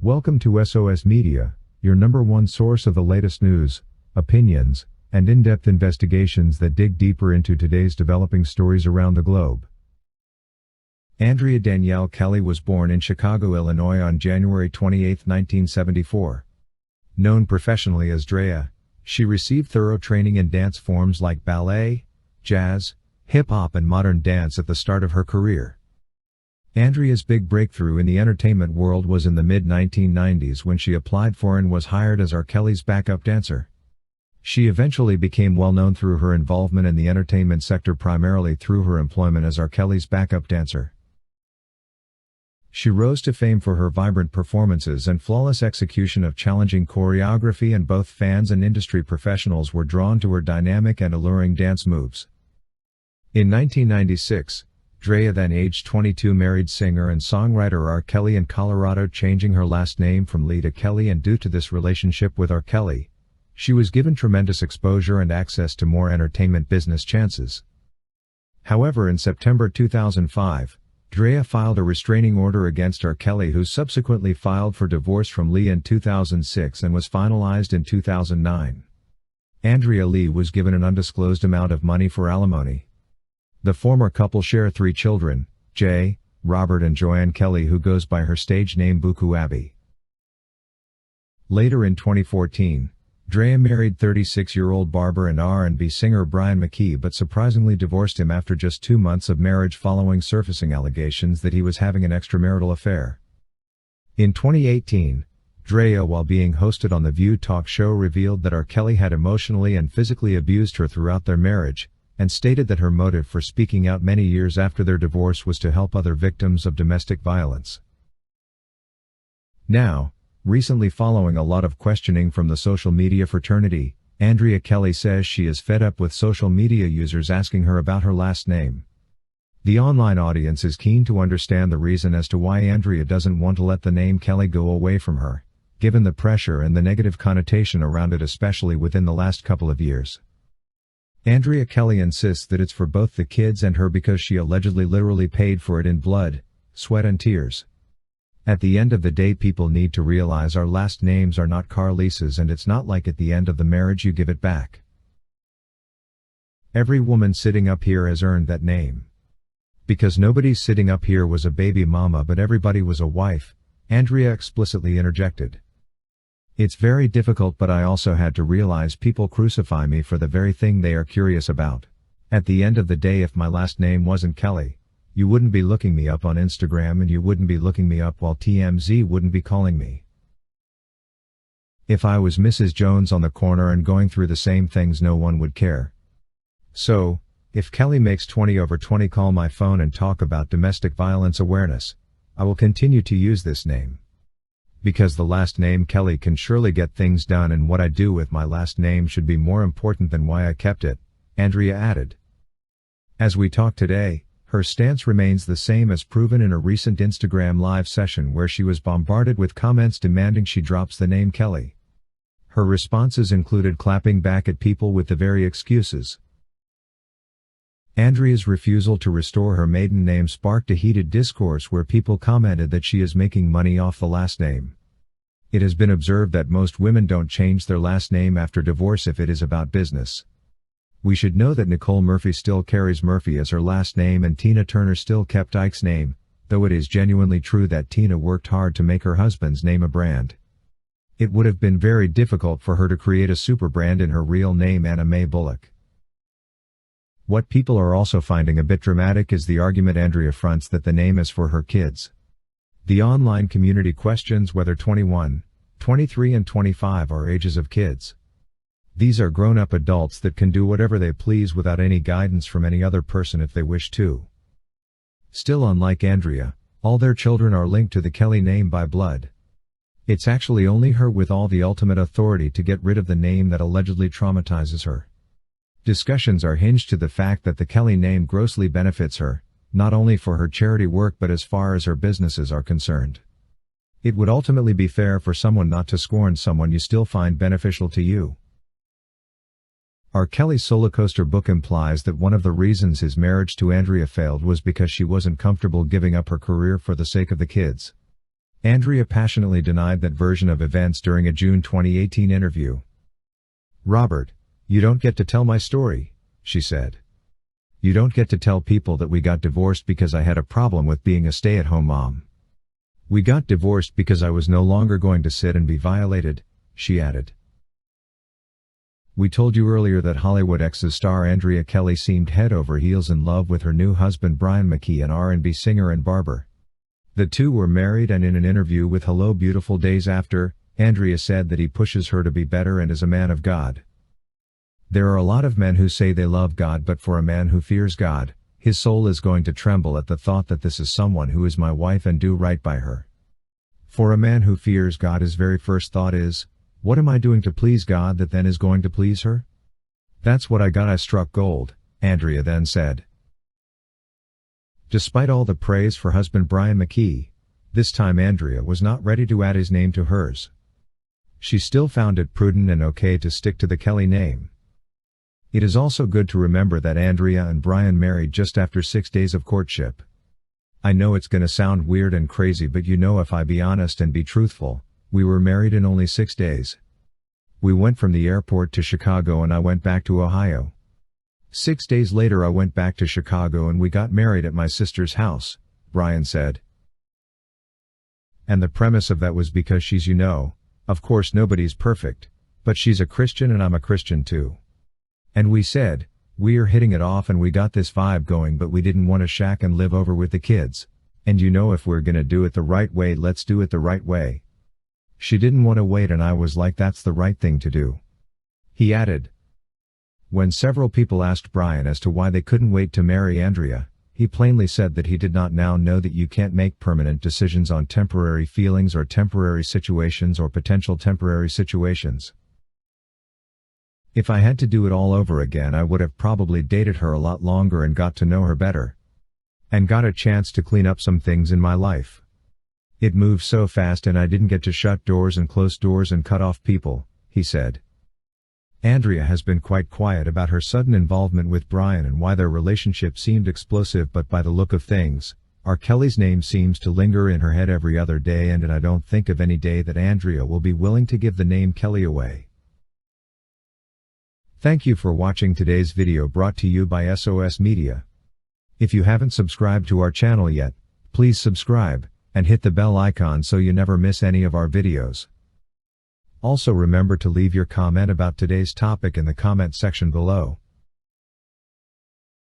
Welcome to SOS Media, your number one source of the latest news, opinions, and in-depth investigations that dig deeper into today's developing stories around the globe. Andrea Danielle Kelly was born in Chicago, Illinois on January 28, 1974. Known professionally as Drea, she received thorough training in dance forms like ballet, jazz, hip-hop and modern dance at the start of her career. Andrea's big breakthrough in the entertainment world was in the mid-1990s when she applied for and was hired as R. Kelly's backup dancer. She eventually became well known through her involvement in the entertainment sector, primarily through her employment as R. Kelly's backup dancer. She rose to fame for her vibrant performances and flawless execution of challenging choreography, and both fans and industry professionals were drawn to her dynamic and alluring dance moves. In 1996, Drea, then aged 22, married singer and songwriter R. Kelly in Colorado, changing her last name from Lee to Kelly, and due to this relationship with R. Kelly, she was given tremendous exposure and access to more entertainment business chances. However, in September 2005, Drea filed a restraining order against R. Kelly, who subsequently filed for divorce from Lee in 2006 and was finalized in 2009. Andrea Lee was given an undisclosed amount of money for alimony. The former couple share 3 children, Jay, Robert and Joanne Kelly, who goes by her stage name Buku Abby. Later in 2014, Drea married 36-year-old barber and R&B singer Brian McKee, but surprisingly divorced him after just 2 months of marriage following surfacing allegations that he was having an extramarital affair. In 2018, Drea, while being hosted on The View talk show, revealed that R. Kelly had emotionally and physically abused her throughout their marriage, and stated that her motive for speaking out many years after their divorce was to help other victims of domestic violence. Now, recently, following a lot of questioning from the social media fraternity, Andrea Kelly says she is fed up with social media users asking her about her last name. The online audience is keen to understand the reason as to why Andrea doesn't want to let the name Kelly go away from her, given the pressure and the negative connotation around it, especially within the last couple of years. Andrea Kelly insists that it's for both the kids and her because she allegedly literally paid for it in blood, sweat and tears. At the end of the day, people need to realize our last names are not car leases, and it's not like at the end of the marriage you give it back. Every woman sitting up here has earned that name. Because nobody's sitting up here was a baby mama, but everybody was a wife, Andrea explicitly interjected. It's very difficult, but I also had to realize people crucify me for the very thing they are curious about. At the end of the day, if my last name wasn't Kelly, you wouldn't be looking me up on Instagram, and you wouldn't be looking me up while TMZ wouldn't be calling me. If I was Mrs. Jones on the corner and going through the same things, no one would care. So, if Kelly makes 20/20 call my phone and talk about domestic violence awareness, I will continue to use this name. Because the last name Kelly can surely get things done, and what I do with my last name should be more important than why I kept it, Andrea added. As we talk today, her stance remains the same, as proven in a recent Instagram live session where she was bombarded with comments demanding she drops the name Kelly. Her responses included clapping back at people with the very excuses. Andrea's refusal to restore her maiden name sparked a heated discourse where people commented that she is making money off the last name. It has been observed that most women don't change their last name after divorce if it is about business. We should know that Nicole Murphy still carries Murphy as her last name, and Tina Turner still kept Ike's name, though it is genuinely true that Tina worked hard to make her husband's name a brand. It would have been very difficult for her to create a super brand in her real name, Anna Mae Bullock. What people are also finding a bit dramatic is the argument Andrea fronts that the name is for her kids. The online community questions whether 21, 23 and 25 are ages of kids. These are grown-up adults that can do whatever they please without any guidance from any other person if they wish to. Still, unlike Andrea, all their children are linked to the Kelly name by blood. It's actually only her with all the ultimate authority to get rid of the name that allegedly traumatizes her. Discussions are hinged to the fact that the Kelly name grossly benefits her, not only for her charity work but as far as her businesses are concerned. It would ultimately be fair for someone not to scorn someone you still find beneficial to you. R. Kelly's Rollercoaster book implies that one of the reasons his marriage to Andrea failed was because she wasn't comfortable giving up her career for the sake of the kids. Andrea passionately denied that version of events during a June 2018 interview. "Robert, you don't get to tell my story," she said. "You don't get to tell people that we got divorced because I had a problem with being a stay-at-home mom. We got divorced because I was no longer going to sit and be violated," she added. "We told you earlier that Hollywood X's star Andrea Kelly seemed head over heels in love with her new husband Brian McKee, an R&B singer and barber. The two were married, and in an interview with Hello Beautiful days after, Andrea said that he pushes her to be better and is a man of God. There are a lot of men who say they love God, but for a man who fears God, his soul is going to tremble at the thought that this is someone who is my wife and do right by her. For a man who fears God, his very first thought is, what am I doing to please God that then is going to please her? That's what I got. I struck gold," Andrea then said. Despite all the praise for husband Brian McKee, this time Andrea was not ready to add his name to hers. She still found it prudent and okay to stick to the Kelly name. It is also good to remember that Andrea and Brian married just after 6 days of courtship. I know it's gonna sound weird and crazy, but if I be honest and be truthful, we were married in only 6 days. We went from the airport to Chicago and I went back to Ohio. 6 days later I went back to Chicago and we got married at my sister's house," Brian said. "And the premise of that was because she's, of course nobody's perfect, but she's a Christian and I'm a Christian too. And we said, we are hitting it off and we got this vibe going, but we didn't want to shack and live over with the kids. And if we're gonna do it the right way, let's do it the right way. She didn't want to wait and I was like, that's the right thing to do," he added. When several people asked Brian as to why they couldn't wait to marry Andrea, he plainly said that he did not now know that you can't make permanent decisions on temporary feelings or temporary situations or potential temporary situations. "If I had to do it all over again, I would have probably dated her a lot longer and got to know her better. And got a chance to clean up some things in my life. It moved so fast and I didn't get to shut doors and close doors and cut off people," he said. Andrea has been quite quiet about her sudden involvement with Brian and why their relationship seemed explosive, but by the look of things, R. Kelly's name seems to linger in her head every other day, and I don't think of any day that Andrea will be willing to give the name Kelly away. Thank you for watching today's video, brought to you by SOS Media. If you haven't subscribed to our channel yet, please subscribe, and hit the bell icon so you never miss any of our videos. Also remember to leave your comment about today's topic in the comment section below.